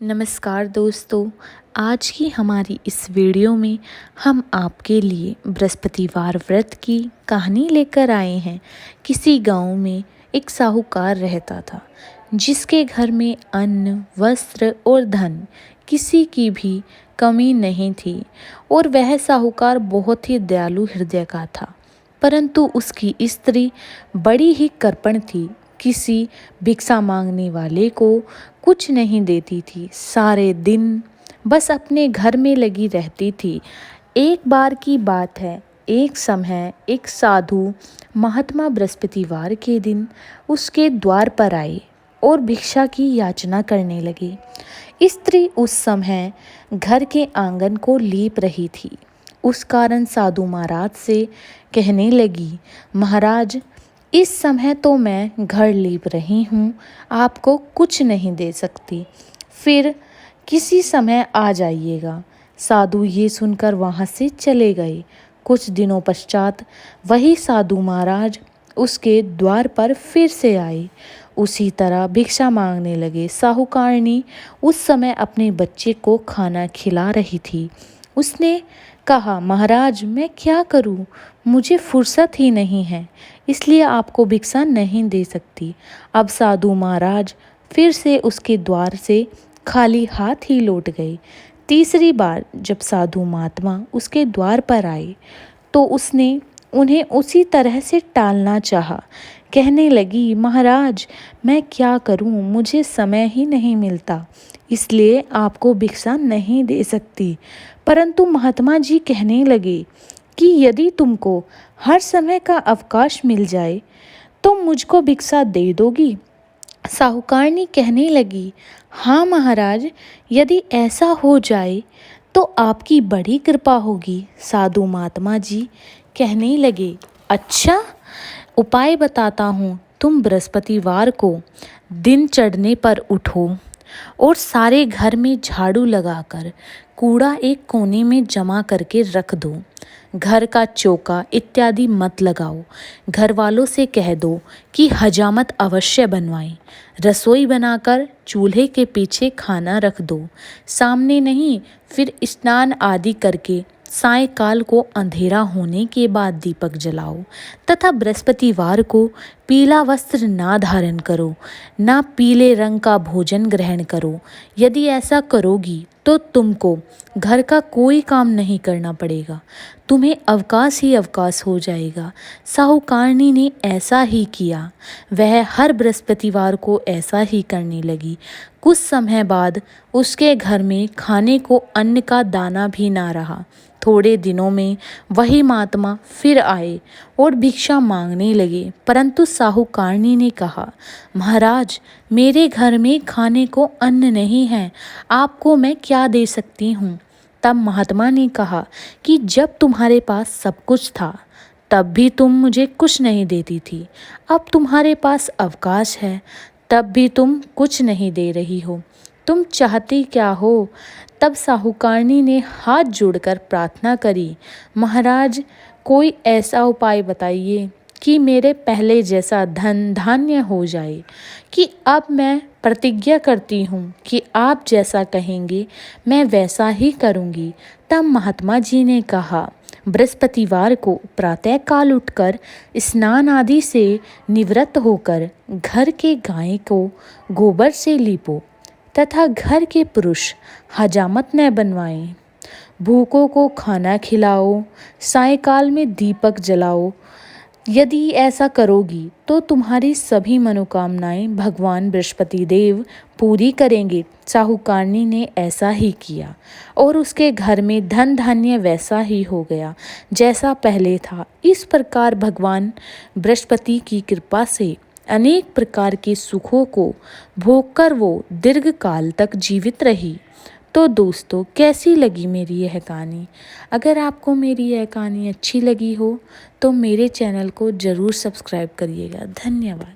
नमस्कार दोस्तों। आज की हमारी इस वीडियो में हम आपके लिए बृहस्पतिवार व्रत की कहानी लेकर आए हैं। किसी गांव में एक साहूकार रहता था, जिसके घर में अन्न, वस्त्र और धन किसी की भी कमी नहीं थी। और वह साहूकार बहुत ही दयालु हृदय का था, परंतु उसकी स्त्री बड़ी ही कृपण थी। किसी भिक्षा मांगने वाले को कुछ नहीं देती थी, सारे दिन बस अपने घर में लगी रहती थी। एक बार की बात है, एक समय एक साधु महात्मा बृहस्पतिवार के दिन उसके द्वार पर आए और भिक्षा की याचना करने लगे। स्त्री उस समय घर के आंगन को लीप रही थी। उस कारण साधु महाराज से कहने लगी, महाराज, इस समय तो मैं घर लीप रही हूँ, आपको कुछ नहीं दे सकती, फिर किसी समय आ जाइएगा। साधु ये सुनकर वहाँ से चले गए। कुछ दिनों पश्चात वही साधु महाराज उसके द्वार पर फिर से आए। उसी तरह भिक्षा मांगने लगे। साहूकारनी उस समय अपने बच्चे को खाना खिला रही थी। उसने कहा, महाराज, मैं क्या करूं? मुझे फुर्सत ही नहीं है, इसलिए आपको भिक्षा नहीं दे सकती। अब साधु महाराज फिर से उसके द्वार से खाली हाथ ही लौट गए। तीसरी बार जब साधु महात्मा उसके द्वार पर आए तो उसने उन्हें उसी तरह से टालना चाहा। कहने लगी, महाराज, मैं क्या करूं? मुझे समय ही नहीं मिलता, इसलिए आपको भिक्षा नहीं दे सकती। परंतु महात्मा जी कहने लगे कि यदि तुमको हर समय का अवकाश मिल जाए तो मुझको भिक्षा दे दोगी? साहूकारनी कहने लगी, हाँ महाराज, यदि ऐसा हो जाए तो आपकी बड़ी कृपा होगी। साधु महात्मा जी कहने लगे, अच्छा, उपाय बताता हूँ। तुम बृहस्पतिवार को दिन चढ़ने पर उठो और सारे घर में झाड़ू लगाकर कूड़ा एक कोने में जमा करके रख दो। घर का चौका इत्यादि मत लगाओ। घर वालों से कह दो कि हजामत अवश्य बनवाएं। रसोई बनाकर चूल्हे के पीछे खाना रख दो, सामने नहीं। फिर स्नान आदि करके सायंकाल को अंधेरा होने के बाद दीपक जलाओ तथा बृहस्पतिवार को पीला वस्त्र ना धारण करो, ना पीले रंग का भोजन ग्रहण करो। यदि ऐसा करोगी तो तुमको घर का कोई काम नहीं करना पड़ेगा, तुम्हें अवकाश ही अवकाश हो जाएगा। साहूकारनी ने ऐसा ही किया। वह हर बृहस्पतिवार को ऐसा ही करने लगी। कुछ समय बाद उसके घर में खाने को अन्न का दाना भी ना रहा। थोड़े दिनों में वही महात्मा फिर आए और भिक्षा मांगने लगे, परंतु साहूकारनी ने कहा, महाराज, मेरे घर में खाने को अन्न नहीं है, आपको मैं क्या दे सकती हूँ? तब महात्मा ने कहा कि जब तुम्हारे पास सब कुछ था तब भी तुम मुझे कुछ नहीं देती थी, अब तुम्हारे पास अवकाश है तब भी तुम कुछ नहीं दे रही हो, तुम चाहती क्या हो? तब साहूकारनी ने हाथ जोड़कर प्रार्थना करी, महाराज, कोई ऐसा उपाय बताइए कि मेरे पहले जैसा धन धान्य हो जाए, कि अब मैं प्रतिज्ञा करती हूँ कि आप जैसा कहेंगे मैं वैसा ही करूँगी। तब महात्मा जी ने कहा, बृहस्पतिवार को प्रातःकाल उठकर स्नान आदि से निवृत्त होकर घर के गाय को गोबर से लीपो तथा घर के पुरुष हजामत न बनवाएं। भूखों को खाना खिलाओ, सायंकाल में दीपक जलाओ। यदि ऐसा करोगी तो तुम्हारी सभी मनोकामनाएं भगवान बृहस्पति देव पूरी करेंगे। साहूकारनी ने ऐसा ही किया और उसके घर में धन धान्य वैसा ही हो गया जैसा पहले था। इस प्रकार भगवान बृहस्पति की कृपा से अनेक प्रकार के सुखों को भोगकर वो दीर्घ काल तक जीवित रही। तो दोस्तों, कैसी लगी मेरी यह कहानी? अगर आपको मेरी यह कहानी अच्छी लगी हो तो मेरे चैनल को ज़रूर सब्सक्राइब करिएगा। धन्यवाद।